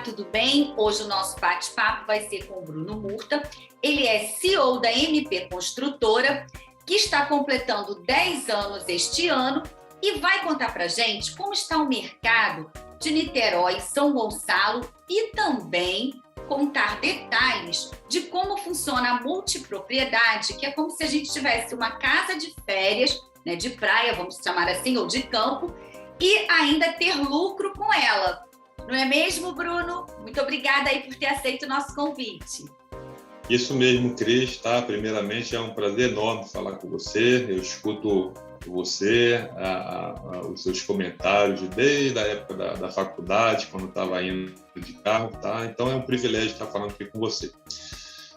tudo bem? Hoje o nosso bate-papo vai ser com o Bruno Murta. Ele é CEO da MP Construtora, que está completando 10 anos este ano e vai contar para a gente como está o mercado de Niterói, São Gonçalo e também contar detalhes de como funciona a multipropriedade, que é como se a gente tivesse uma casa de férias, né, de praia, vamos chamar assim, ou de campo, e ainda ter lucro com ela. Não é mesmo, Bruno? Muito obrigada aí por ter aceito o nosso convite. Isso mesmo, Cris, tá? Primeiramente, é um prazer enorme falar com você. Eu escuto você, os seus comentários desde a época da faculdade, quando estava indo de carro, tá? Então é um privilégio estar falando aqui com você.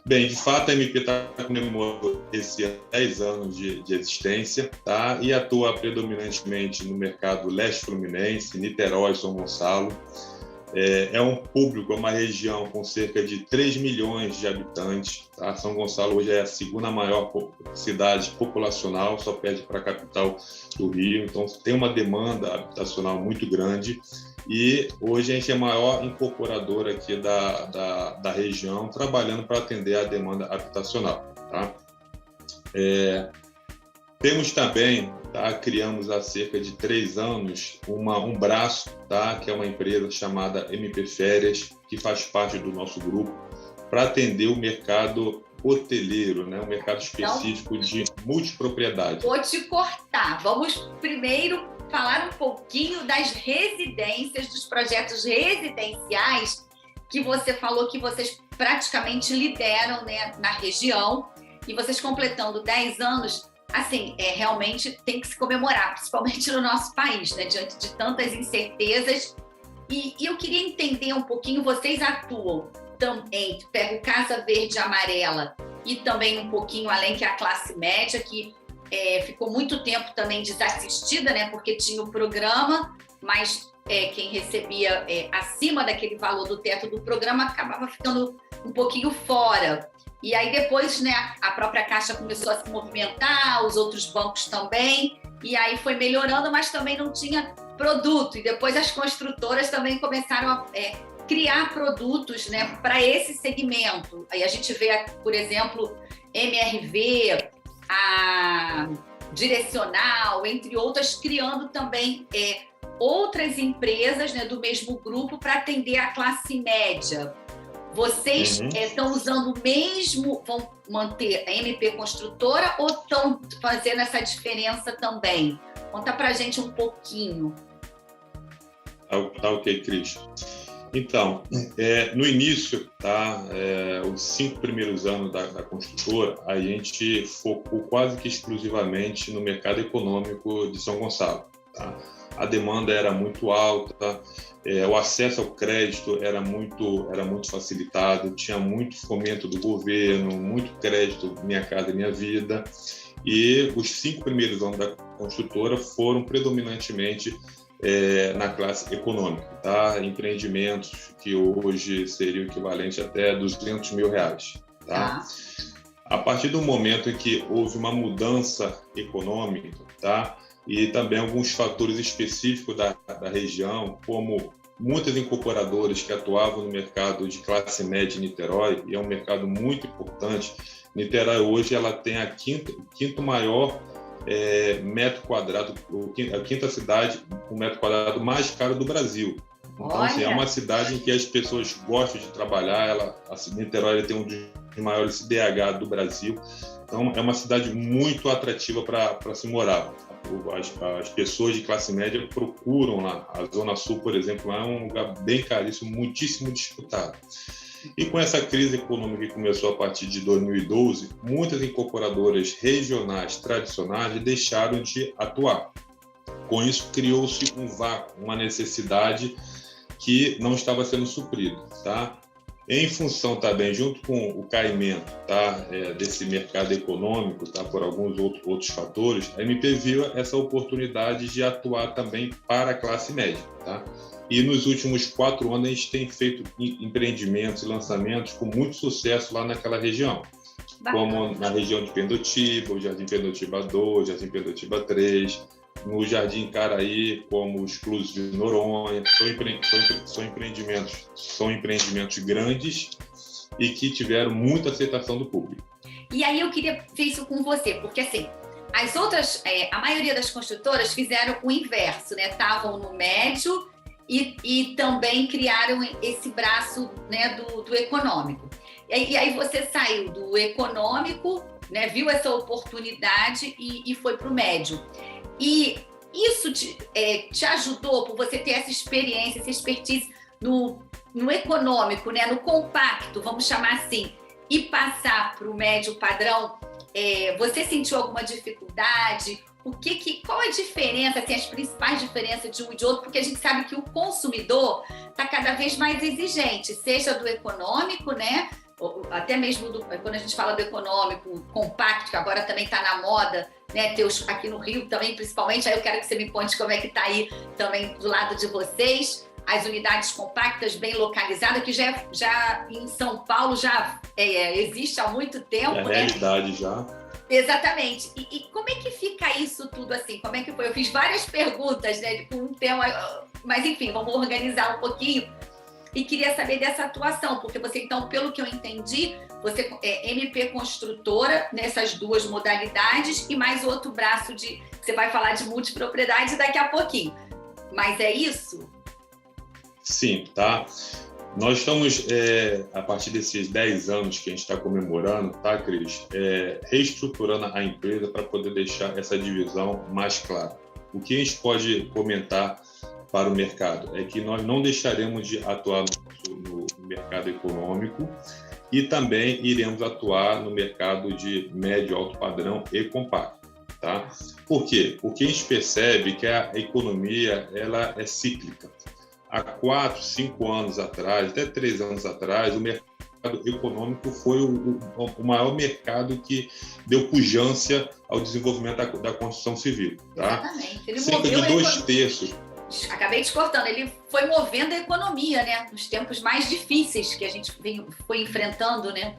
Bem, de fato, a MP está comemorando esse 10 anos de existência, tá? E atua predominantemente no mercado leste fluminense, Niterói, São Gonçalo. É um público, é uma região com cerca de 3 milhões de habitantes. Tá? São Gonçalo hoje é a segunda maior cidade populacional, só perde para a capital do Rio. Então, tem uma demanda habitacional muito grande. E hoje a gente é a maior incorporadora aqui da região, trabalhando para atender a demanda habitacional. Tá? Temos também, tá, criamos há cerca de 3 anos um braço, tá, que é uma empresa chamada MP Férias, que faz parte do nosso grupo, para atender o mercado hoteleiro, né, um mercado específico de multipropriedade. Vou te cortar. Vamos primeiro falar um pouquinho das residências, dos projetos residenciais que você falou que vocês praticamente lideram, né, na região, e vocês completando 10 anos. Assim, realmente tem que se comemorar, principalmente no nosso país, né? Diante de tantas incertezas. E eu queria entender um pouquinho, vocês atuam também, pego Casa Verde e Amarela, e também um pouquinho além, que é a classe média, que ficou muito tempo também desassistida, né? Porque tinha o programa, mas quem recebia acima daquele valor do teto do programa acabava ficando um pouquinho fora. E aí depois, né, a própria Caixa começou a se movimentar, os outros bancos também, e aí foi melhorando, mas também não tinha produto. E depois as construtoras também começaram a criar produtos, né, para esse segmento. Aí a gente vê, por exemplo, MRV, a Direcional, entre outras, criando também outras empresas, né, do mesmo grupo para atender a classe média. Vocês estão usando o mesmo, vão manter a MP Construtora ou estão fazendo essa diferença também? Conta pra gente um pouquinho. Tá ok, Cris. Então, no início, tá, os 5 primeiros anos da construtora, a gente focou quase que exclusivamente no mercado econômico de São Gonçalo. Tá? A demanda era muito alta, o acesso ao crédito era muito facilitado, tinha muito fomento do governo, muito crédito Minha Casa Minha Vida, e os 5 primeiros anos da construtora foram predominantemente na classe econômica, tá? Empreendimentos que hoje seriam equivalente até R$200 mil. Tá? A partir do momento em que houve uma mudança econômica, tá? E também alguns fatores específicos da região, como muitas incorporadoras que atuavam no mercado de classe média em Niterói, e é um mercado muito importante. Niterói hoje ela tem a quinto maior metro quadrado, a quinta cidade com metro quadrado mais caro do Brasil. Então, assim, é uma cidade em que as pessoas gostam de trabalhar. Niterói tem um dos maiores CDH do Brasil. Então, é uma cidade muito atrativa para se morar. As pessoas de classe média procuram lá. A Zona Sul, por exemplo, lá é um lugar bem caríssimo, muitíssimo disputado. E com essa crise econômica que começou a partir de 2012, muitas incorporadoras regionais tradicionais deixaram de atuar. Com isso, criou-se um vácuo, uma necessidade que não estava sendo suprida, tá? Em função também, junto com o caimento, tá, desse mercado econômico, tá, por alguns outros fatores, a MP viu essa oportunidade de atuar também para a classe média. Tá? E nos últimos 4 anos a gente tem feito empreendimentos e lançamentos com muito sucesso lá naquela região. Bacana. Como na região de Pendotiba, o Jardim Pendotiba 2, Jardim Pendotiba 3, no Jardim Caraí, como os Clubes de Noronha, são empreendimentos grandes e que tiveram muita aceitação do público. E aí eu queria ver isso com você, porque assim, as outras, a maioria das construtoras fizeram o inverso, né? Estavam no médio e também criaram esse braço, né, do econômico. E aí você saiu do econômico, né, viu essa oportunidade e foi para o médio. E isso te ajudou, por você ter essa experiência, essa expertise no econômico, né, no compacto, vamos chamar assim, e passar para o médio padrão, você sentiu alguma dificuldade? Qual a diferença, assim, as principais diferenças de um e de outro? Porque a gente sabe que o consumidor está cada vez mais exigente, seja do econômico, né? Até mesmo quando a gente fala do econômico, compacto, que agora também está na moda, né? Aqui no Rio também, principalmente, aí eu quero que você me conte como é que está aí também do lado de vocês, as unidades compactas bem localizadas, que já em São Paulo já existe há muito tempo, né? Realidade já. Exatamente. E como é que fica isso tudo assim? Como é que foi? Eu fiz várias perguntas, né, com um tema, mas enfim, vamos organizar um pouquinho. E queria saber dessa atuação, porque você, então, pelo que eu entendi, você é MP construtora nessas duas modalidades e mais outro braço você vai falar de multipropriedade daqui a pouquinho. Mas é isso? Sim, tá? Nós estamos, a partir desses 10 anos que a gente está comemorando, tá, Cris? Reestruturando a empresa para poder deixar essa divisão mais clara. O que a gente pode comentar para o mercado é que nós não deixaremos de atuar no mercado econômico e também iremos atuar no mercado de médio e alto padrão e compacto. Tá? Por quê? Porque a gente percebe que a economia ela é cíclica. Há 4, 5 anos atrás, até 3 anos atrás, o mercado econômico foi o maior mercado que deu pujança ao desenvolvimento da construção civil. Tá? Exatamente. Ele cerca de 2/3. Acabei te cortando, ele foi movendo a economia, né? Nos tempos mais difíceis que a gente foi enfrentando, né?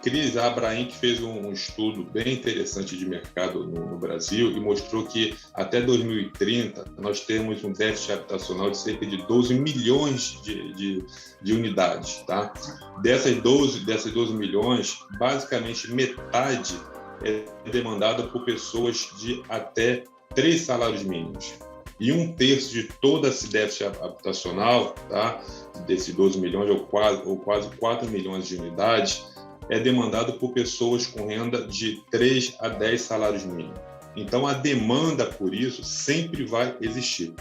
Cris Abraim, que fez um estudo bem interessante de mercado no Brasil e mostrou que até 2030 nós temos um déficit habitacional de cerca de 12 milhões de unidades. Tá? Dessas 12 milhões, basicamente metade é demandada por pessoas de até 3 salários mínimos. E 1/3 de todo esse déficit habitacional, tá? Desses 12 milhões ou quase 4 milhões de unidades, é demandado por pessoas com renda de 3 a 10 salários mínimos. Então, a demanda por isso sempre vai existir.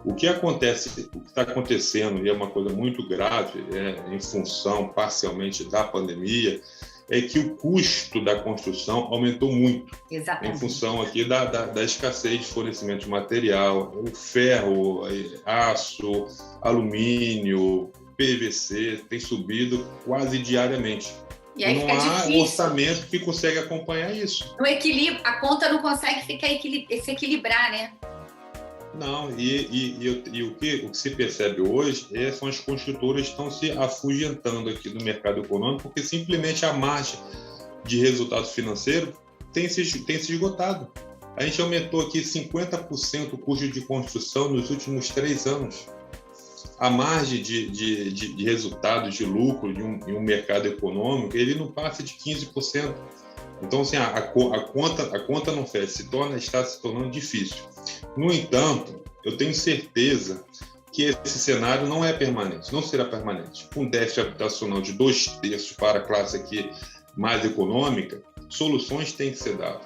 O que está acontecendo, e é uma coisa muito grave, em função parcialmente da pandemia, é que o custo da construção aumentou muito. Exatamente. Em função aqui da escassez de fornecimento de material, o ferro, aço, alumínio, PVC tem subido quase diariamente. E aí não há orçamento que consegue acompanhar isso. No equilíbrio, a conta não consegue se equilibrar, né? Não, e o que se percebe hoje são as construtoras que estão se afugentando aqui do mercado econômico, porque simplesmente a margem de resultado financeiro tem se esgotado. A gente aumentou aqui 50% o custo de construção nos últimos 3 anos. A margem de resultados, de lucro em um mercado econômico, ele não passa de 15%. Então, assim, a conta não fecha, está se tornando difícil. No entanto, eu tenho certeza que esse cenário não é permanente, não será permanente. Com déficit habitacional de 2/3 para a classe aqui mais econômica, soluções têm que ser dadas.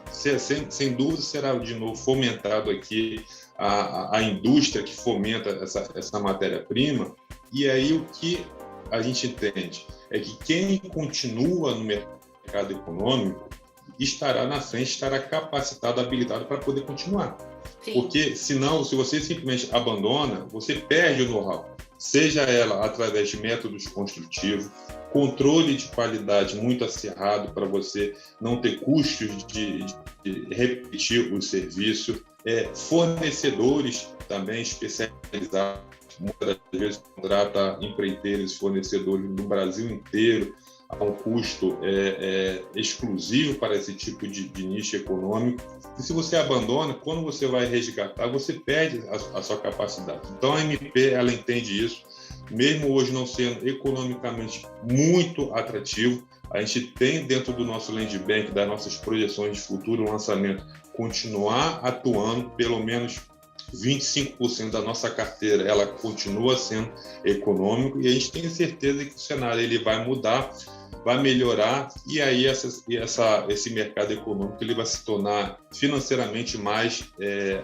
Sem dúvida, será de novo fomentado aqui a indústria que fomenta essa matéria-prima, e aí o que a gente entende é que quem continua no mercado econômico estará na frente, estará capacitado, habilitado para poder continuar. Sim. Porque, senão, se você simplesmente abandona, você perde o know-how, seja ela através de métodos construtivos, controle de qualidade muito acirrado para você não ter custos de repetir o serviço, fornecedores também especializados, muitas vezes contrata empreiteiros, fornecedores no Brasil inteiro a um custo exclusivo para esse tipo de nicho econômico. E se você abandona, quando você vai resgatar, você perde a sua capacidade. Então, a MP, ela entende isso, mesmo hoje não sendo economicamente muito atrativo, a gente tem dentro do nosso land bank, das nossas projeções de futuro lançamento, continuar atuando, pelo menos 25% da nossa carteira, ela continua sendo econômico, e a gente tem certeza que o cenário ele vai mudar, vai melhorar, e aí esse mercado econômico ele vai se tornar financeiramente mais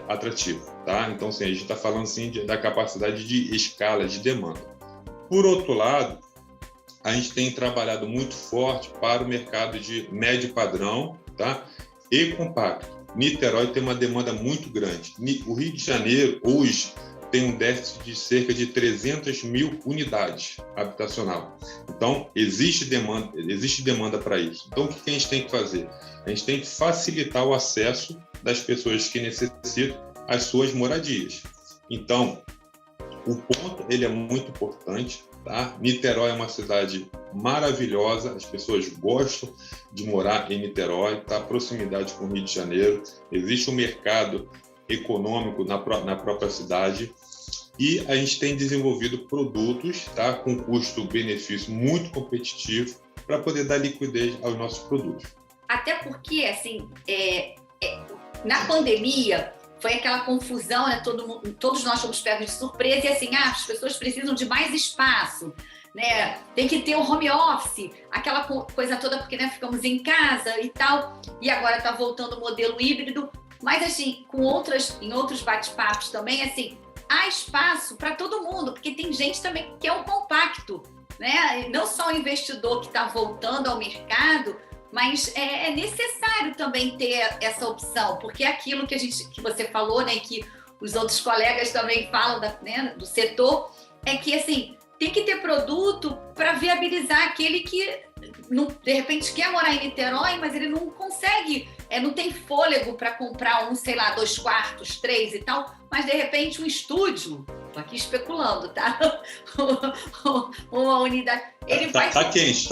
atrativo, tá? Então, assim, a gente está falando assim, da capacidade de escala, de demanda. Por outro lado, a gente tem trabalhado muito forte para o mercado de médio padrão, tá? E compacto. Niterói tem uma demanda muito grande. O Rio de Janeiro, hoje, tem um déficit de cerca de 300 mil unidades habitacional. Então, existe demanda para isso. Então, o que a gente tem que fazer? A gente tem que facilitar o acesso das pessoas que necessitam às suas moradias. Então, o ponto ele é muito importante. Tá? Niterói é uma cidade maravilhosa, as pessoas gostam de morar em Niterói, tá? Proximidade com o Rio de Janeiro, existe um mercado econômico na própria cidade, e a gente tem desenvolvido produtos, tá? Com custo-benefício muito competitivo para poder dar liquidez aos nossos produtos. Até porque, assim, na pandemia, foi aquela confusão, né? Todos nós fomos pegos de surpresa, e assim, as pessoas precisam de mais espaço, né? Tem que ter o home office, aquela coisa toda, porque, né, ficamos em casa e tal, e agora está voltando o modelo híbrido, mas assim, em outros bate-papos também, assim, há espaço para todo mundo, porque tem gente também que quer um compacto, né? Não só o investidor que está voltando ao mercado, mas é necessário também ter essa opção, porque é aquilo que você falou, né, que os outros colegas também falam né, do setor, é que assim, tem que ter produto para viabilizar aquele que, de repente, quer morar em Niterói, mas ele não consegue, não tem fôlego para comprar 2 quartos, 3 e tal, mas de repente um estúdio, tô aqui especulando, tá? Uma unidade. Ele tá quente.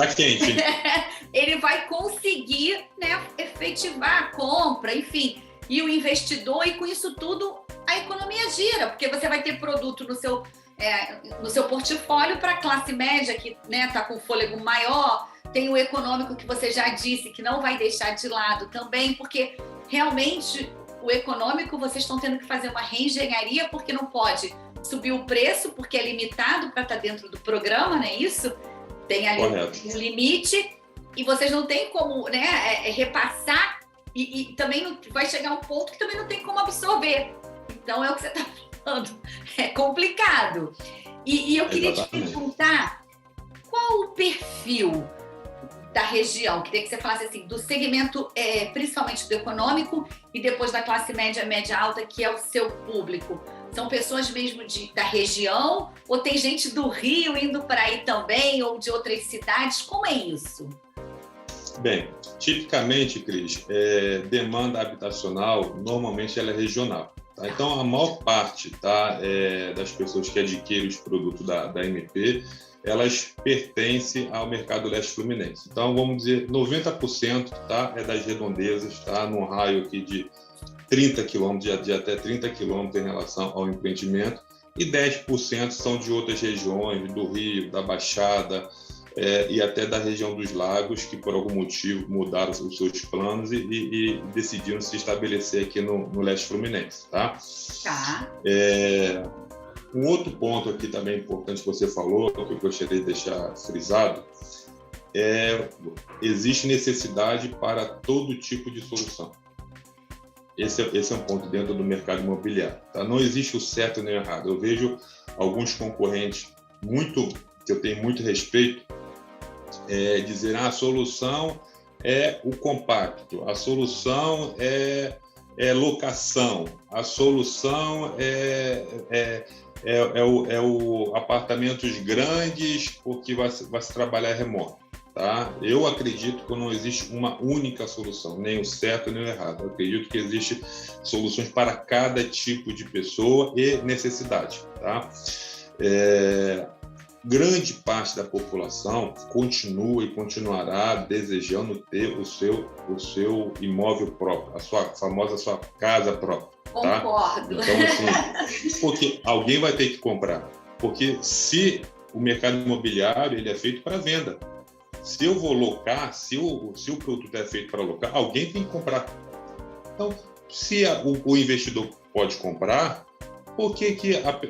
Ele vai conseguir, né, efetivar a compra, enfim, e o investidor, e com isso tudo a economia gira, porque você vai ter produto no seu portfólio para a classe média, que, né, tá com fôlego maior, tem o econômico que você já disse, que não vai deixar de lado também, porque realmente o econômico vocês estão tendo que fazer uma reengenharia, porque não pode subir o preço, porque é limitado para estar dentro do programa, não é isso? Tem ali um limite, e vocês não têm como, né, repassar, e também vai chegar um ponto que também não tem como absorver. Então, é o que você está falando, é complicado. E eu queria te perguntar, qual o perfil da região? Queria que você falasse assim, do segmento, principalmente do econômico, e depois da classe média, média alta, que é o seu público. São pessoas mesmo da região, ou tem gente do Rio indo para aí também, ou de outras cidades? Como é isso? Bem, tipicamente, Cris, demanda habitacional, normalmente ela é regional. Tá? Então, a maior parte, tá, das pessoas que adquirem os produtos da MP, elas pertencem ao mercado leste fluminense. Então, vamos dizer, 90%, tá, é das redondezas, tá, num raio aqui de 30 quilômetros, de até 30 quilômetros em relação ao empreendimento, e 10% são de outras regiões, do Rio, da Baixada, e até da região dos lagos, que por algum motivo mudaram os seus planos e decidiram se estabelecer aqui no leste fluminense. Tá? Um outro ponto aqui também importante que você falou, que eu gostaria de deixar frisado, existe necessidade para todo tipo de solução. Esse é um ponto dentro do mercado imobiliário. Tá? Não existe o certo nem o errado. Eu vejo alguns concorrentes que eu tenho muito respeito, dizer a solução é o compacto, a solução é locação, a solução é o apartamentos grandes, porque vai se trabalhar remoto. Tá? Eu acredito que não existe uma única solução, nem o certo nem o errado. Eu acredito que existem soluções para cada tipo de pessoa e necessidade. Tá? grande parte da população continua e continuará desejando ter o seu imóvel próprio, a sua casa própria. Tá? Concordo. Então, assim, porque alguém vai ter que comprar. Porque se o mercado imobiliário ele é feito para venda, se eu vou locar, se o produto é feito para locar, alguém tem que comprar. Então, se o investidor pode comprar, por que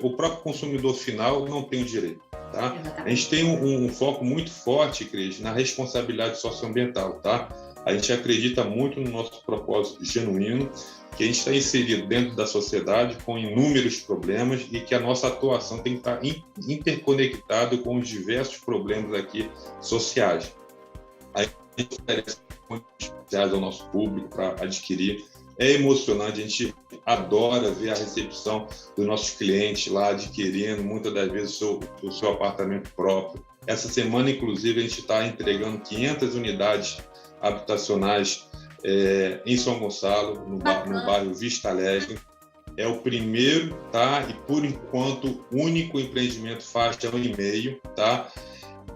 o próprio consumidor final não tem o direito? Tá? A gente tem um foco muito forte, Cris, na responsabilidade socioambiental. Tá? A gente acredita muito no nosso propósito genuíno, que a gente está inserido dentro da sociedade com inúmeros problemas e que a nossa atuação tem que estar interconectada com os diversos problemas aqui sociais. A gente oferece especiais ao nosso público para adquirir. É emocionante, a gente adora ver a recepção dos nossos clientes lá adquirindo, muitas das vezes, o seu apartamento próprio. Essa semana, inclusive, a gente está entregando 500 unidades habitacionais em São Gonçalo, no bairro Vista Alegre. É o primeiro, tá? E, por enquanto, único empreendimento faixa 1,5, tá?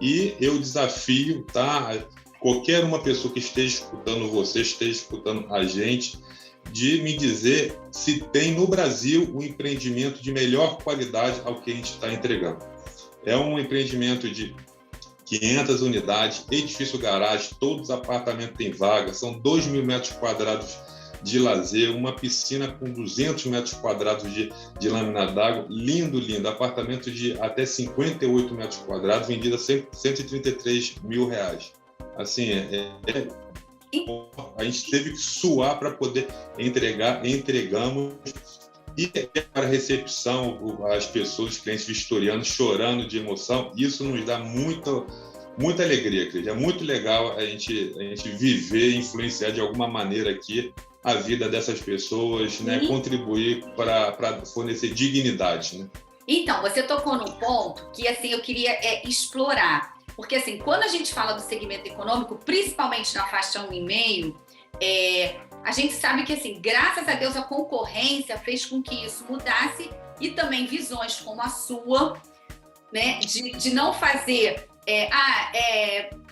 E eu desafio, tá? Qualquer uma pessoa que esteja escutando você, esteja escutando a gente, de me dizer se tem no Brasil um empreendimento de melhor qualidade ao que a gente está entregando. É um empreendimento de 500 unidades, edifício garagem, todos os apartamentos têm vaga, são 2.000 metros quadrados de lazer, uma piscina com 200 metros quadrados de lâmina d'água, lindo, apartamento de até 58 metros quadrados, vendido a R$133 mil. Assim, a gente teve que suar para poder entregar, entregamos. E para a recepção, as pessoas, os clientes vitorianos chorando de emoção, isso nos dá muita alegria, Cris. É muito legal a gente viver e influenciar de alguma maneira aqui a vida dessas pessoas, né? Contribuir para fornecer dignidade. Né? Então, você tocou num ponto que assim, eu queria explorar. Porque assim, quando a gente fala do segmento econômico, principalmente na faixa 1,5, a gente sabe que, assim, graças a Deus, a concorrência fez com que isso mudasse e também visões como a sua, né, de não fazer,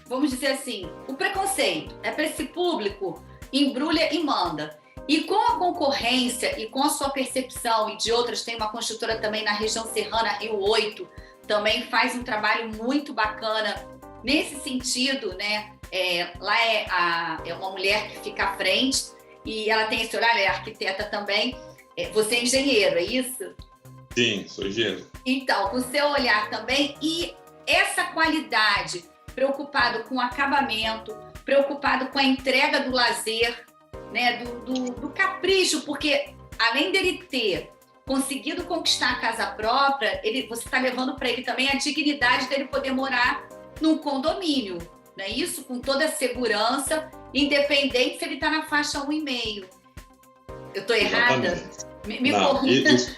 vamos dizer assim, o preconceito é para esse público, embrulha e manda. E com a concorrência e com a sua percepção e de outras, tem uma construtora também na região serrana, Rio 8, também faz um trabalho muito bacana nesse sentido, né? Lá é uma mulher que fica à frente, e ela tem esse olhar, ela é arquiteta também. Você é engenheiro, é isso? Sim, sou engenheiro. Então, com o seu olhar também, e essa qualidade, preocupado com o acabamento, preocupado com a entrega do lazer, né, do capricho, porque além dele ter conseguido conquistar a casa própria, você está levando para ele também a dignidade dele poder morar num condomínio. Né? Isso com toda a segurança, independente se ele está na faixa 1,5. Eu estou errada? Me corrija.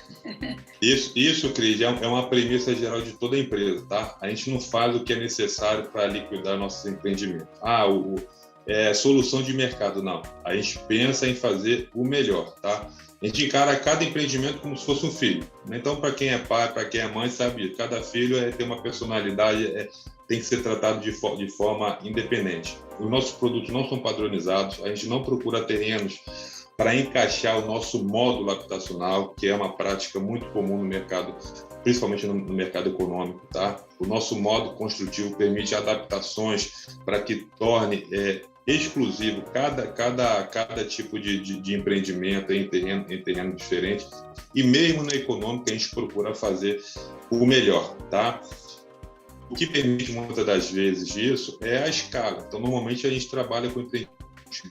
Isso, Cris, é uma premissa geral de toda empresa, tá? A gente não faz o que é necessário para liquidar nossos empreendimentos. Solução de mercado, não. A gente pensa em fazer o melhor, tá? A gente encara cada empreendimento como se fosse um filho. Então, para quem é pai, para quem é mãe, sabe, cada filho tem uma personalidade, tem que ser tratado de forma independente. Os nossos produtos não são padronizados, a gente não procura terrenos para encaixar o nosso módulo habitacional, que é uma prática muito comum no mercado, principalmente no mercado econômico. Tá? O nosso módulo construtivo permite adaptações para que torne exclusivo cada tipo de empreendimento em terreno diferente, e mesmo na econômica a gente procura fazer o melhor. Tá? O que permite muitas das vezes isso é a escala. Então, normalmente a gente trabalha com empreendimentos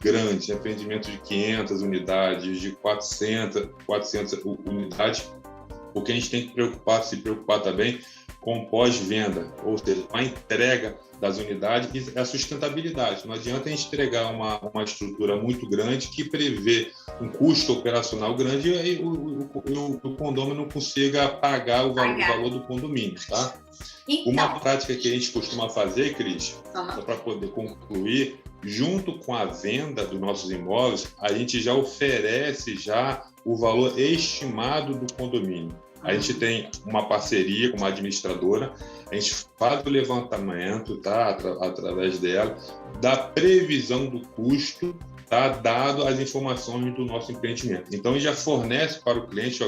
grandes, empreendimentos de 500 unidades, de 400 unidades, porque a gente tem que se preocupar também com pós-venda, ou seja, a entrega das unidades e a sustentabilidade. Não adianta a gente entregar uma estrutura muito grande que prevê um custo operacional grande e o condomínio não consiga pagar o valor do condomínio, tá? Então, uma prática que a gente costuma fazer, Cris, só para poder concluir, junto com a venda dos nossos imóveis, a gente já oferece o valor estimado do condomínio. A gente tem uma parceria com uma administradora, a gente faz o levantamento, tá, através dela, da previsão do custo, tá, dado as informações do nosso empreendimento. Então, a gente já fornece para o cliente,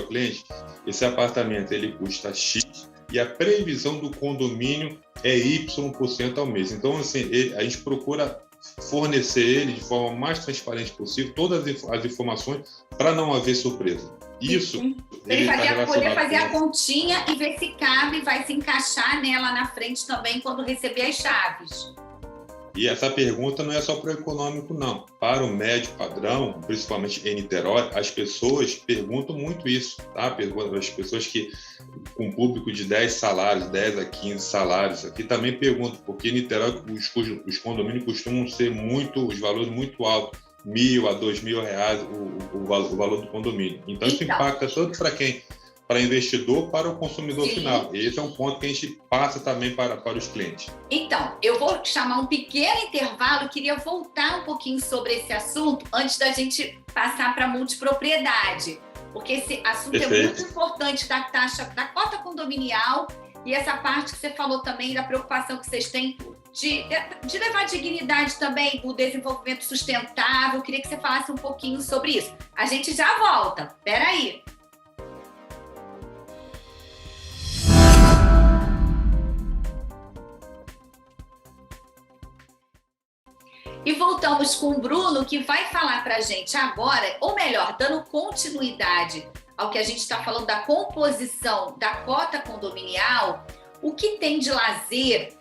esse apartamento ele custa X e a previsão do condomínio é Y% ao mês. Então, assim, a gente procura fornecer ele de forma mais transparente possível todas as informações para não haver surpresa. Isso. Ele poder fazer a continha e ver se cabe, vai se encaixar nela na frente também quando receber as chaves. E essa pergunta não é só para o econômico, não. Para o médio padrão, principalmente em Niterói, as pessoas perguntam muito isso, tá? As pessoas que, com público de 10 salários, 10 a 15 salários, aqui também perguntam, porque em Niterói os condomínios costumam ser os valores muito altos, R$1.000 a R$2.000 o valor do condomínio. Então, isso impacta tanto para quem? Para investidor, para o consumidor final. Esse é um ponto que a gente passa também para os clientes. Então, eu vou chamar um pequeno intervalo, queria voltar um pouquinho sobre esse assunto antes da gente passar para a multipropriedade, porque esse assunto é muito importante da taxa, da cota condominial e essa parte que você falou também da preocupação que vocês têm de levar dignidade também, o desenvolvimento sustentável. Eu queria que você falasse um pouquinho sobre isso. A gente já volta. Espera aí. E voltamos com o Bruno, que vai falar para a gente agora, ou melhor, dando continuidade ao que a gente está falando da composição da cota condominial, o que tem de lazer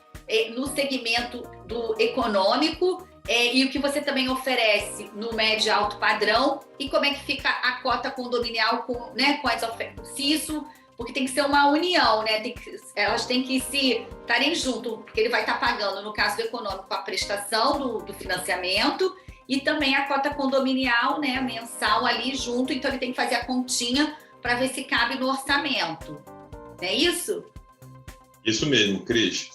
no segmento do econômico e o que você também oferece no médio e alto padrão, e como é que fica a cota condominial com as ofertas. Se isso, porque tem que ser uma união, né? Elas têm que se estarem junto, porque ele vai estar pagando, no caso do econômico, a prestação do financiamento e também a cota condominial, né, mensal ali junto, então ele tem que fazer a continha para ver se cabe no orçamento. Não é isso? Isso mesmo, Cris.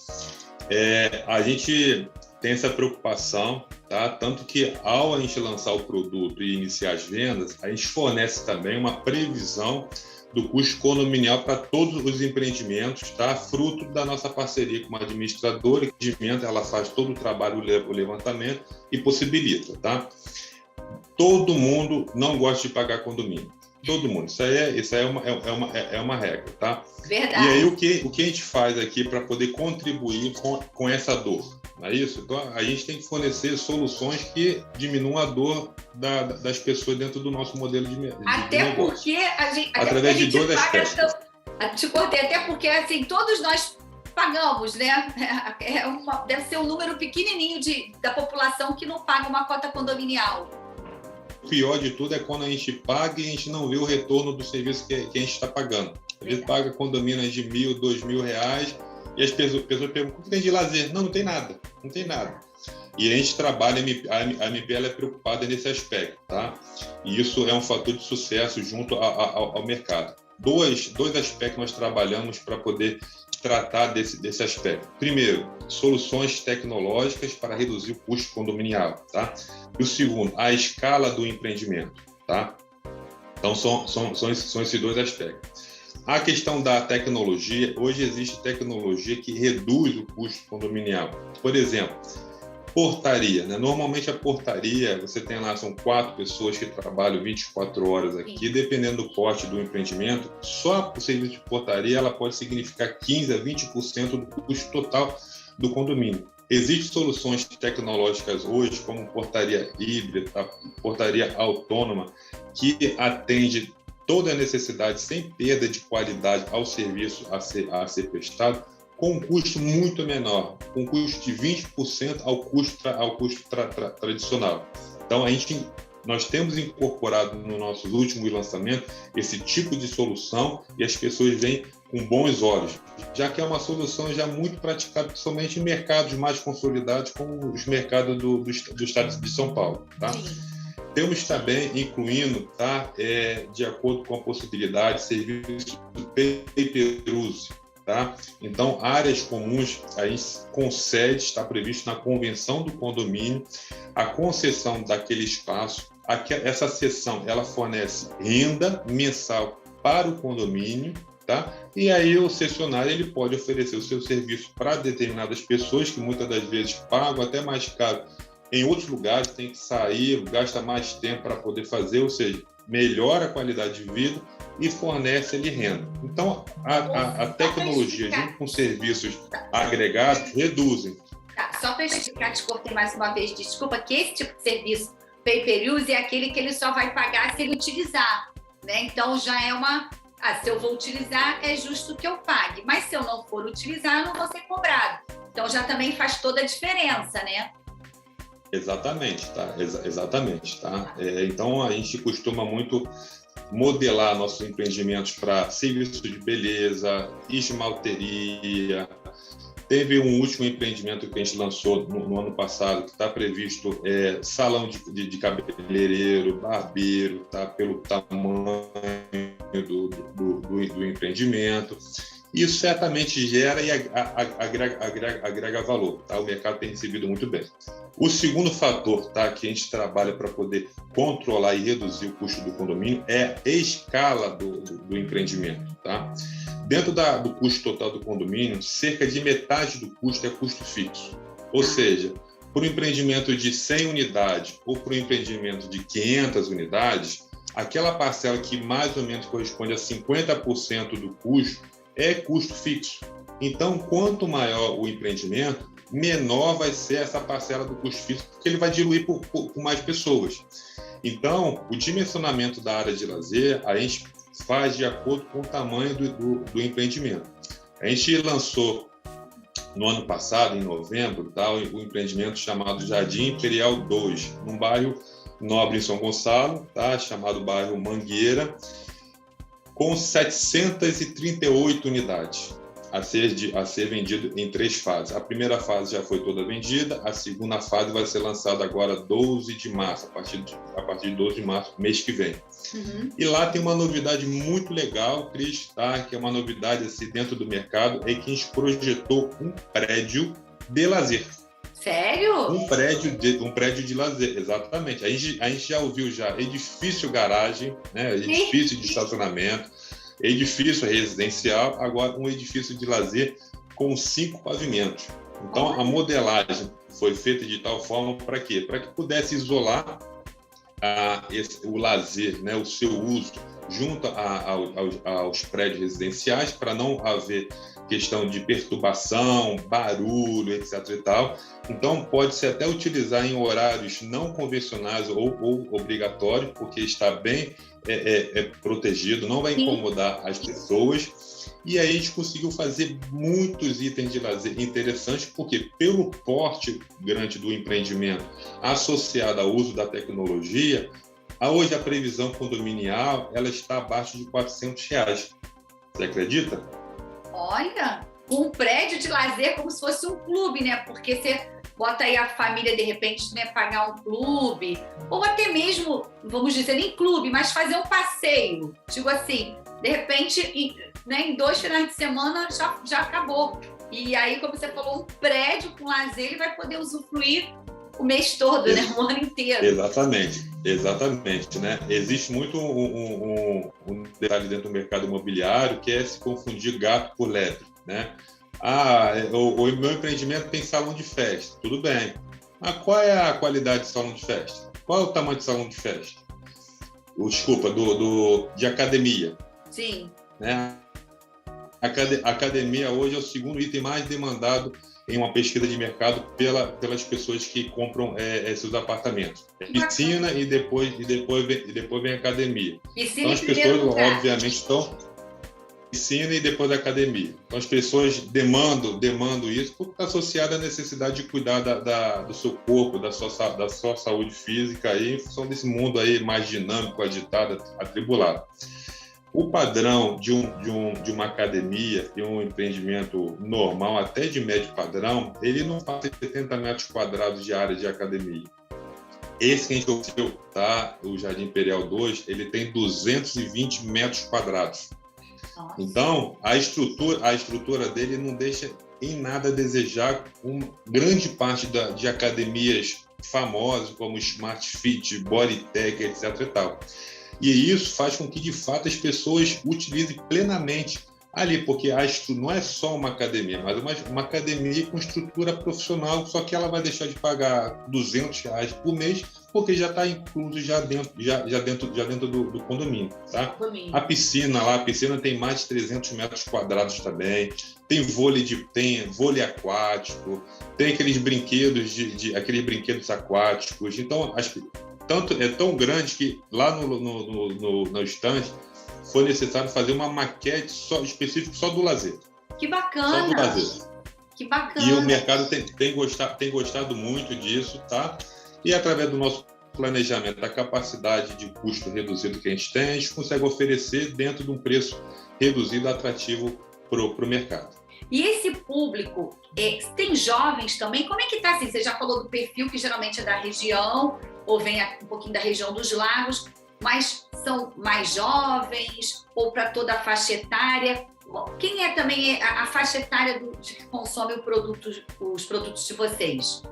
A gente tem essa preocupação, tá? Tanto que ao a gente lançar o produto e iniciar as vendas, a gente fornece também uma previsão do custo condominial para todos os empreendimentos, tá? Fruto da nossa parceria com uma administradora, ela faz todo o trabalho, o levantamento e possibilita, Todo mundo não gosta de pagar condomínio. Todo mundo. Isso aí é uma regra, Verdade. E aí o que a gente faz aqui para poder contribuir com essa dor? Não é isso? Então, a gente tem que fornecer soluções que diminuam a dor das pessoas dentro do nosso modelo de negócio. Até porque a gente através de dois aspectos. Te cortei, até porque assim, todos nós pagamos, né? Deve ser um número pequenininho da população que não paga uma cota condominial. O pior de tudo é quando a gente paga e a gente não vê o retorno do serviço que a gente está pagando. A gente paga condomínios de R$1.000, R$2.000 e as pessoas perguntam: o que tem de lazer? Não tem nada, não tem nada. E a gente trabalha, a MP ela é preocupada nesse aspecto, E isso é um fator de sucesso junto ao mercado. Dois aspectos nós trabalhamos para poder tratar desse aspecto. Primeiro, soluções tecnológicas para reduzir o custo condominial, E o segundo, a escala do empreendimento, Então, são esses dois aspectos. A questão da tecnologia, hoje existe tecnologia que reduz o custo condominial. Por exemplo, portaria, né? Normalmente a portaria, você tem lá, são 4 pessoas que trabalham 24 horas aqui, dependendo do porte do empreendimento, só o serviço de portaria ela pode significar 15% a 20% do custo total do condomínio. Existem soluções tecnológicas hoje, como portaria híbrida, portaria autônoma, que atende toda a necessidade sem perda de qualidade ao serviço a ser prestado, com um custo muito menor, com um custo de 20% ao custo tradicional. Então, nós temos incorporado nos nossos últimos lançamentos esse tipo de solução e as pessoas veem com bons olhos, já que é uma solução já muito praticada, principalmente em mercados mais consolidados, como os mercados do estado de São Paulo. Temos também incluindo, de acordo com a possibilidade, serviço do pay-per-use. Então, áreas comuns, a gente concede, está previsto na convenção do condomínio, a concessão daquele espaço. Essa cessão, ela fornece renda mensal para o condomínio, tá? E aí o cessionário ele pode oferecer o seu serviço para determinadas pessoas que muitas das vezes pagam até mais caro em outros lugares, tem que sair, gasta mais tempo para poder fazer, ou seja, melhora a qualidade de vida e fornece ele renda. Então, a tecnologia junto com serviços agregados reduzem. Tá, só para explicar, te cortei mais uma vez, desculpa, que esse tipo de serviço pay-per-use é aquele que ele só vai pagar se ele utilizar, né? Então, já é uma... se eu vou utilizar, é justo que eu pague. Mas se eu não for utilizar, eu não vou ser cobrado. Então, já também faz toda a diferença, né? Exatamente, tá? Exatamente, tá? Então, a gente costuma muito modelar nossos empreendimentos para serviços de beleza, esmalteria. Teve um último empreendimento que a gente lançou no ano passado, que está previsto salão de cabeleireiro, barbeiro, tá? Pelo tamanho do empreendimento. Isso certamente gera e agrega valor, tá? O mercado tem recebido muito bem. O segundo fator, tá, que a gente trabalha para poder controlar e reduzir o custo do condomínio é a escala do empreendimento, tá? Dentro do custo total do condomínio, cerca de metade do custo é custo fixo. Ou seja, para um empreendimento de 100 unidades ou para um empreendimento de 500 unidades, aquela parcela que mais ou menos corresponde a 50% do custo é custo fixo. Então, quanto maior o empreendimento, menor vai ser essa parcela do custo fixo, porque ele vai diluir por mais pessoas. Então, o dimensionamento da área de lazer, a gente faz de acordo com o tamanho do empreendimento. A gente lançou, no ano passado, em novembro, tá, o empreendimento chamado Jardim Imperial 2, num bairro nobre em São Gonçalo, tá, chamado bairro Mangueira, com 738 unidades a ser vendido em 3 fases. A primeira fase já foi toda vendida, a segunda fase vai ser lançada agora 12 de março, a partir de 12 de março, mês que vem. Uhum. E lá tem uma novidade muito legal, Cris, tá? Que é uma novidade assim, dentro do mercado, é que a gente projetou um prédio de lazer. Sério? Um prédio de lazer, exatamente. A gente já ouviu edifício garagem, né? Edifício de estacionamento, edifício residencial, agora um edifício de lazer com 5 pavimentos. Então, a modelagem foi feita de tal forma para quê? Para que pudesse isolar o lazer, né? O seu uso, junto aos prédios residenciais, para não haver questão de perturbação, barulho, etc. e tal. Então, pode-se até utilizar em horários não convencionais ou obrigatórios, porque está bem protegido, não vai incomodar as pessoas. E aí a gente conseguiu fazer muitos itens de lazer interessantes, porque pelo porte grande do empreendimento associado ao uso da tecnologia, hoje a previsão condominial ela está abaixo de R$400. Você acredita? Olha, um prédio de lazer como se fosse um clube, né? Porque você bota aí a família, de repente, né, pagar um clube, ou até mesmo, vamos dizer, nem clube, mas fazer um passeio. Digo assim, de repente, em 2 finais de semana já acabou. E aí, como você falou, um prédio com lazer, ele vai poder usufruir o mês todo, né? O ano inteiro. Exatamente, né? Existe muito um detalhe dentro do mercado imobiliário que é se confundir gato por lebre, né? O meu empreendimento tem salão de festa, tudo bem. Qual é a qualidade de salão de festa? Qual é o tamanho de salão de festa? Desculpa, de academia. Sim. Né? Academia hoje é o segundo item mais demandado em uma pesquisa de mercado pelas pessoas que compram seus apartamentos. Piscina e depois vem academia. Piscina então as pessoas, obviamente, estão piscina e depois academia. Então as pessoas demandam isso porque está associado à necessidade de cuidar do seu corpo, da sua saúde física aí, em função desse mundo aí mais dinâmico, agitado, atribulado. O padrão de uma academia e um empreendimento normal, até de médio padrão, ele não passa de 70 metros quadrados de área de academia. Esse que a gente ofereceu, tá? O Jardim Imperial 2, ele tem 220 metros quadrados. Nossa. Então, a estrutura dele não deixa em nada a desejar grande parte de academias famosas, como Smart Fit, Bodytech, etc. e tal. E isso faz com que, de fato, as pessoas utilizem plenamente ali, porque não é só uma academia, mas uma academia com estrutura profissional, só que ela vai deixar de pagar R$ 200 por mês, porque já está incluso já dentro do condomínio, tá? A piscina tem mais de 300 metros quadrados também, tem vôlei aquático, tem aqueles brinquedos aquáticos. Então, tanto é tão grande que lá no estande foi necessário fazer uma maquete específica só do lazer. Que bacana! Só do lazer. Que bacana! E o mercado tem gostado muito disso, tá? E através do nosso planejamento, a capacidade de custo reduzido que a gente consegue oferecer dentro de um preço reduzido, atrativo para o mercado. E esse público, tem jovens também? Como é que está assim? Você já falou do perfil que geralmente é da região, ou vem um pouquinho da região dos lagos, mas são mais jovens ou para toda a faixa etária? Quem é também a faixa etária que consome os produtos de vocês?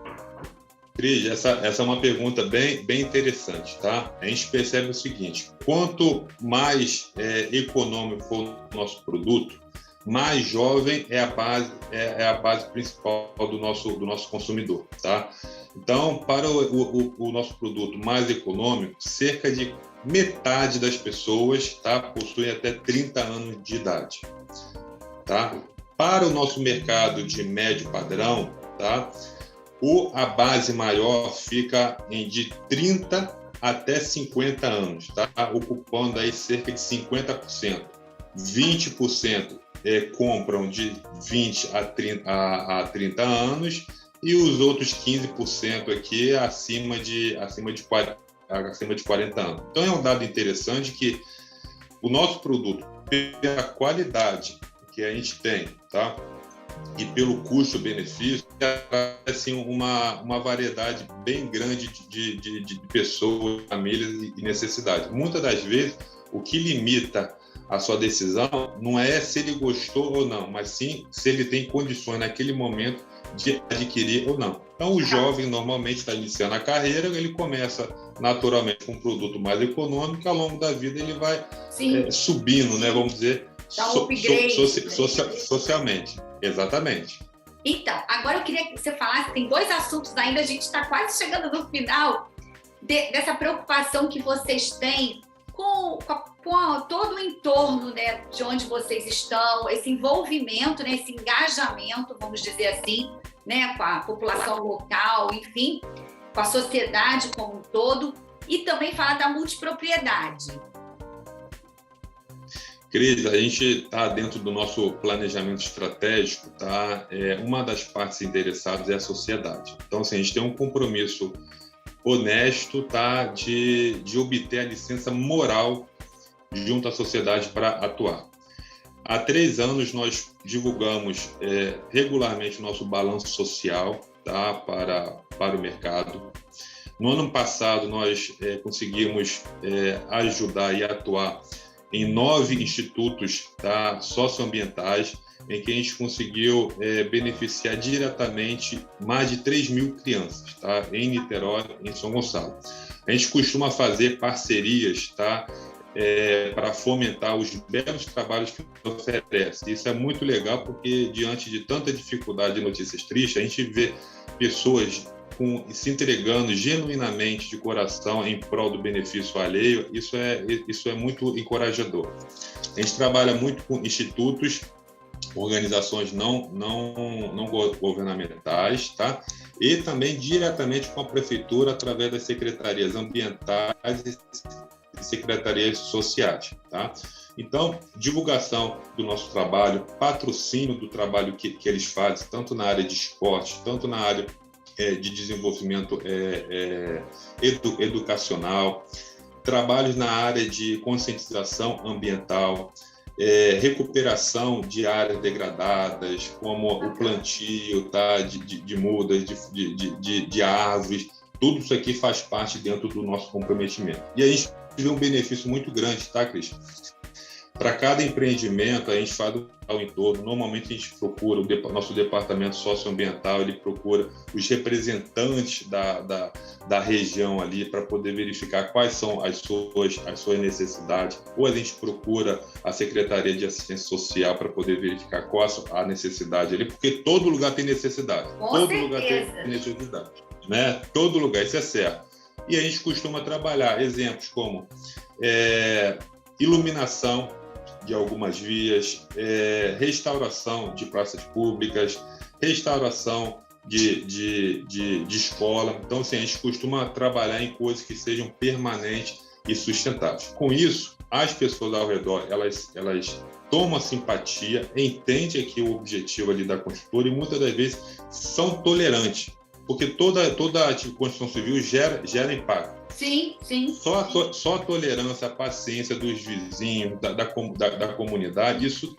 Cris, essa é uma pergunta bem interessante, tá? A gente percebe o seguinte: quanto mais econômico for o nosso produto, mais jovem é a base principal do nosso consumidor, tá? Então, para o nosso produto mais econômico, cerca de metade das pessoas, tá, possuem até 30 anos de idade, tá? Para o nosso mercado de médio padrão, tá, a base maior fica de 30 até 50 anos, tá? Ocupando aí cerca de 50%. 20% compram de 20 a 30 anos e os outros 15% aqui acima de 40 anos. Então, é um dado interessante que o nosso produto, pela qualidade que a gente tem, tá? E pelo custo-benefício, é assim, uma variedade bem grande de pessoas, famílias e necessidades. Muitas das vezes, o que limita a sua decisão não é se ele gostou ou não, mas sim se ele tem condições naquele momento de adquirir ou não. Então, o jovem normalmente está iniciando a carreira, ele começa naturalmente com um produto mais econômico, e ao longo da vida ele vai subindo, né, vamos dizer, socialmente. Exatamente. Então, agora eu queria que você falasse, tem 2 assuntos ainda, a gente está quase chegando no final, dessa preocupação que vocês têm com todo o entorno, né, de onde vocês estão, esse envolvimento, né, esse engajamento, vamos dizer assim, né, com a população local, enfim, com a sociedade como um todo, e também falar da multipropriedade. Cris, a gente está dentro do nosso planejamento estratégico, tá? Uma das partes interessadas é a sociedade. Então, assim, a gente tem um compromisso honesto, tá? De obter a licença moral junto à sociedade para atuar. Há 3 anos nós divulgamos regularmente o nosso balanço social, tá? para o mercado. No ano passado nós conseguimos ajudar e atuar em 9 institutos, tá, socioambientais, em que a gente conseguiu beneficiar diretamente mais de 3.000 crianças, tá, em Niterói, em São Gonçalo. A gente costuma fazer parcerias, tá, para fomentar os belos trabalhos que oferece. Isso é muito legal, porque diante de tanta dificuldade de notícias tristes, a gente vê pessoas se entregando genuinamente de coração em prol do benefício alheio. Isso é muito encorajador. A gente trabalha muito com institutos, organizações não governamentais, tá? E também diretamente com a prefeitura através das secretarias ambientais e secretarias sociais, tá? Então, divulgação do nosso trabalho, patrocínio do trabalho que eles fazem, tanto na área de esporte, tanto na área de desenvolvimento educacional, trabalhos na área de conscientização ambiental, recuperação de áreas degradadas, como o plantio, tá, de mudas, de árvores. Tudo isso aqui faz parte dentro do nosso comprometimento. E a gente vê um benefício muito grande, tá, Cris? Para cada empreendimento, a gente faz o entorno. Normalmente, a gente procura, nosso departamento socioambiental, ele procura os representantes da região ali para poder verificar quais são as suas necessidades. Ou a gente procura a Secretaria de Assistência Social para poder verificar qual a necessidade ali, porque todo lugar tem necessidade. Todo lugar tem necessidade. Né? Todo lugar, isso é certo. E a gente costuma trabalhar exemplos como iluminação de algumas vias, restauração de praças públicas, restauração de escola. Então, assim, a gente costuma trabalhar em coisas que sejam permanentes e sustentáveis. Com isso, as pessoas ao redor, elas tomam a simpatia, entendem aqui o objetivo ali da construtora e muitas das vezes são tolerantes, porque toda construção civil gera impacto. Sim. Só a tolerância, a paciência dos vizinhos, da comunidade, isso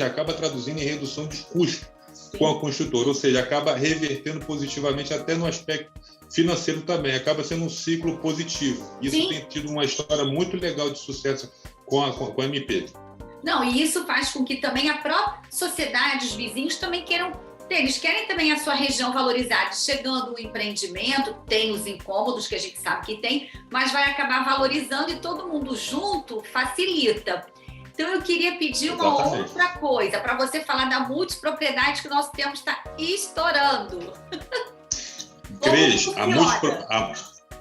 acaba traduzindo em redução de custo com a construtora, ou seja, acaba revertendo positivamente até no aspecto financeiro também, acaba sendo um ciclo positivo. Isso tem tido uma história muito legal de sucesso com a MP. Não, e isso faz com que também a própria sociedade, os vizinhos também eles querem também a sua região valorizada. Chegando o empreendimento, tem os incômodos que a gente sabe que tem, mas vai acabar valorizando e todo mundo junto facilita. Então, eu queria pedir uma outra coisa, para você falar da multipropriedade, que o nosso tempo está estourando. Cris,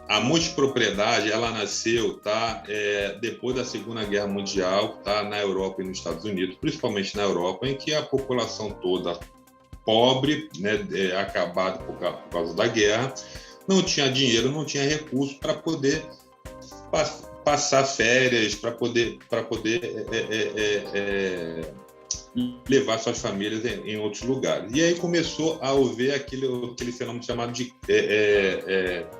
a multipropriedade, ela nasceu depois da Segunda Guerra Mundial, na Europa e nos Estados Unidos, principalmente na Europa, em que a população toda pobre, né, acabado por causa da guerra, não tinha dinheiro, não tinha recurso para poder passar férias, para poder levar suas famílias em outros lugares. E aí começou a haver aquele fenômeno chamado de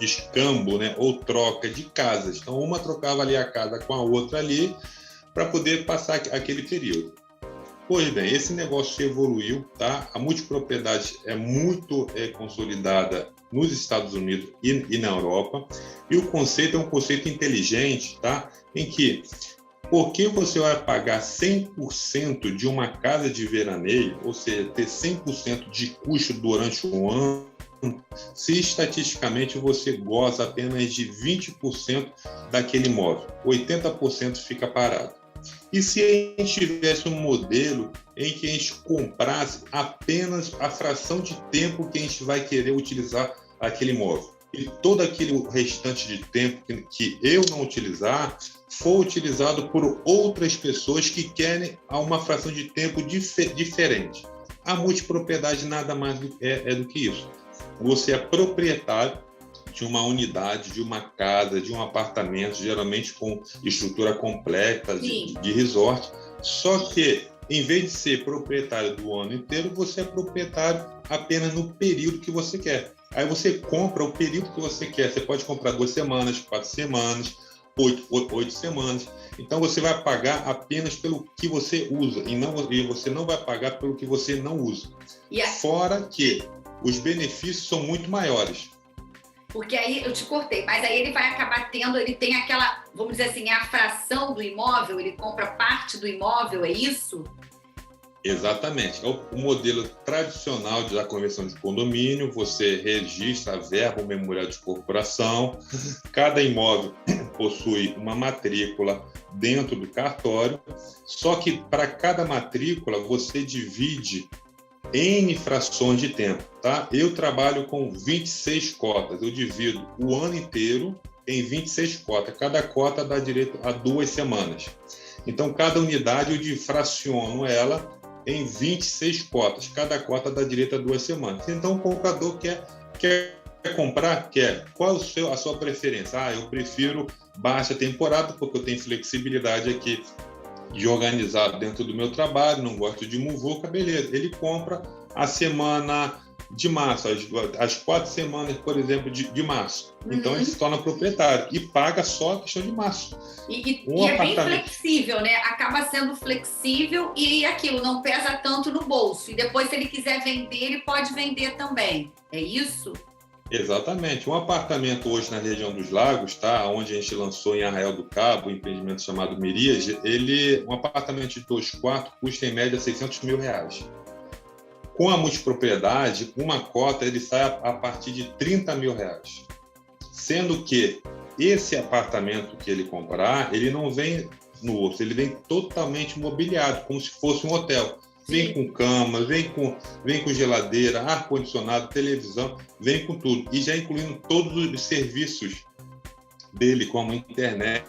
escambo, né, ou troca de casas. Então, uma trocava ali a casa com a outra ali para poder passar aquele período. Pois bem, esse negócio evoluiu, tá? A multipropriedade é muito consolidada nos Estados Unidos e na Europa, e o conceito é um conceito inteligente, tá? Em que, por que você vai pagar 100% de uma casa de veraneio, ou seja, ter 100% de custo durante um ano, se estatisticamente você goza apenas de 20% daquele imóvel, 80% fica parado. E se a gente tivesse um modelo em que a gente comprasse apenas a fração de tempo que a gente vai querer utilizar aquele imóvel, e todo aquele restante de tempo que eu não utilizar for utilizado por outras pessoas que querem a uma fração de tempo diferente. A multipropriedade nada mais é do que isso. Você é proprietário de uma unidade, de uma casa, de um apartamento, geralmente com estrutura completa de resort, só que, em vez de ser proprietário do ano inteiro, você é proprietário apenas no período que você quer. Aí você compra o período que você quer. Você pode comprar 2 semanas, 4 semanas, 8 semanas. Então, você vai pagar apenas pelo que você usa e você não vai pagar pelo que você não usa. Fora que os benefícios são muito maiores. Porque aí, eu te cortei, mas aí ele vai acabar ele tem aquela, vamos dizer assim, a fração do imóvel, ele compra parte do imóvel, é isso? Exatamente. É o modelo tradicional da conversão de condomínio, você registra a verba, o memorial de incorporação, cada imóvel possui uma matrícula dentro do cartório, só que para cada matrícula você divide N frações de tempo, tá? Eu trabalho com 26 cotas, eu divido o ano inteiro em 26 cotas, cada cota dá direito a 2 semanas. Então, cada unidade eu fraciono ela em 26 cotas, cada cota dá direito a 2 semanas. Então, o comprador quer comprar? Quer. Qual a sua preferência? Eu prefiro baixa temporada, porque eu tenho flexibilidade aqui de organizar dentro do meu trabalho, não gosto de muvuca, beleza. Ele compra a semana de março, as 4 semanas, por exemplo, de março. Então, ele se torna proprietário e paga só a questão de março. E é bem flexível, né? Acaba sendo flexível e aquilo não pesa tanto no bolso. E depois, se ele quiser vender, ele pode vender também. É isso? Exatamente. Um apartamento hoje na região dos Lagos, tá? Onde a gente lançou em Arraial do Cabo, um empreendimento chamado Mirias, um apartamento de 2 quartos custa em média R$ 600.000. Com a multipropriedade, uma cota ele sai a partir de R$ 30.000. Sendo que esse apartamento que ele comprar, ele não vem no osso, ele vem totalmente mobiliado, como se fosse um hotel. Vem com cama, vem com geladeira, ar-condicionado, televisão, vem com tudo. E já incluindo todos os serviços dele, como internet,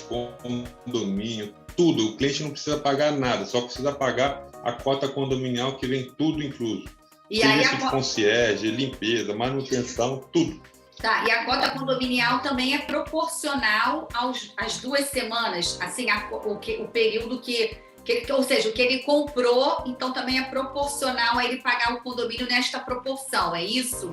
condomínio, tudo. O cliente não precisa pagar nada, só precisa pagar a cota condominial, que vem tudo incluso. E serviço aí de concierge, limpeza, manutenção, tudo. Tá, e a cota condominial também é proporcional às 2 semanas, assim, o período ou seja, o que ele comprou, então também é proporcional a ele pagar o condomínio nesta proporção, é isso?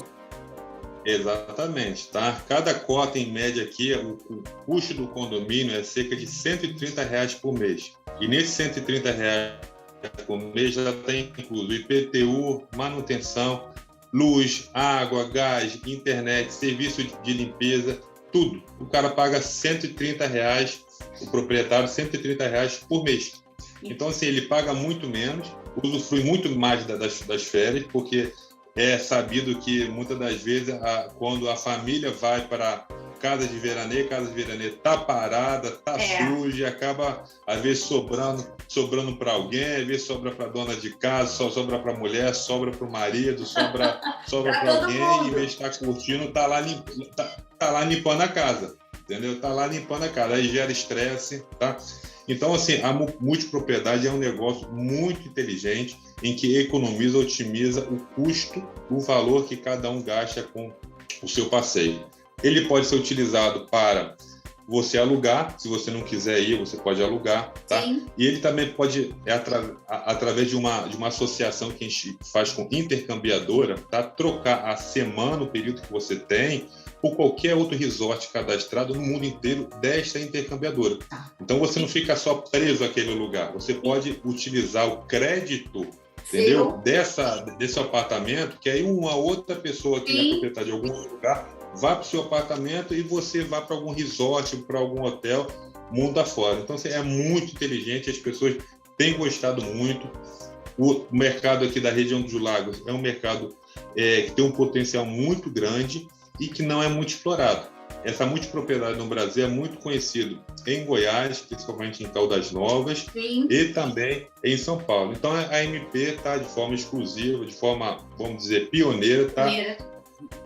Exatamente, tá? Cada cota, em média, aqui, o custo do condomínio é cerca de R$ 130 por mês. E nesses R$ 130 por mês já tem incluso IPTU, manutenção, luz, água, gás, internet, serviço de limpeza, tudo. O cara paga R$ 130, o proprietário, R$ 130 por mês. Então, assim, ele paga muito menos, usufrui muito mais das férias, porque é sabido que, muitas das vezes, quando a família vai para casa de veraneio está parada, está suja, acaba, às vezes, sobrando para alguém, às vezes sobra para a dona de casa, só sobra para a mulher, sobra para o marido, sobra para alguém, mundo. Em vez de estar curtindo, está lá limpando a casa, entendeu? Está lá limpando a casa, aí gera estresse, tá? Então, assim, a multipropriedade é um negócio muito inteligente, em que economiza, otimiza o custo, o valor que cada um gasta com o seu passeio. Ele pode ser utilizado para você alugar, se você não quiser ir, você pode alugar, tá? Sim. E ele também pode, através de uma associação que a gente faz com intercambiadora, tá? Trocar a semana, o período que você tem, por qualquer outro resort cadastrado no mundo inteiro desta intercambiadora. Então, você não fica só preso àquele lugar, você pode utilizar o crédito, entendeu? Desse apartamento, que aí uma outra pessoa que é proprietária de algum lugar vai para o seu apartamento e você vai para algum resort, para algum hotel, mundo afora. Então, assim, é muito inteligente, as pessoas têm gostado muito. O mercado aqui da região dos Lagos é um mercado que tem um potencial muito grande e que não é muito explorado. Essa multipropriedade no Brasil é muito conhecido em Goiás, principalmente em Caldas Novas, e também em São Paulo. Então, a MP está de forma exclusiva, de forma, vamos dizer, pioneira, está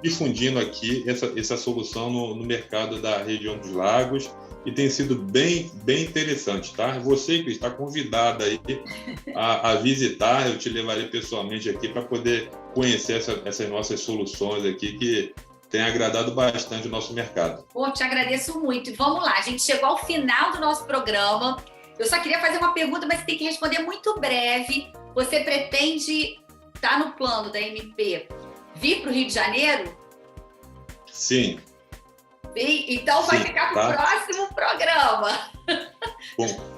difundindo aqui essa solução no mercado da região dos Lagos, e tem sido bem interessante, tá? Você que está convidada aí a visitar, eu te levarei pessoalmente aqui para poder conhecer essas nossas soluções aqui, que tem agradado bastante o nosso mercado. Pô, te agradeço muito. E vamos lá, a gente chegou ao final do nosso programa. Eu só queria fazer uma pergunta, mas você tem que responder muito breve. Você pretende estar no plano da MP vir para o Rio de Janeiro? Sim. Então vai ficar para o próximo programa.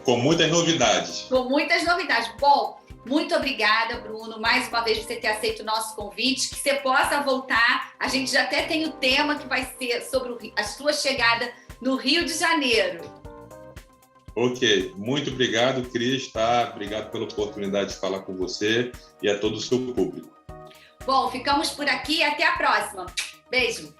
Com muitas novidades. Com muitas novidades. Bom, muito obrigada, Bruno, mais uma vez por você ter aceito o nosso convite, que você possa voltar. A gente já até tem o tema que vai ser sobre a sua chegada no Rio de Janeiro. Ok, muito obrigado, Cris, tá? Obrigado pela oportunidade de falar com você e a todo o seu público. Bom, ficamos por aqui e até a próxima. Beijo!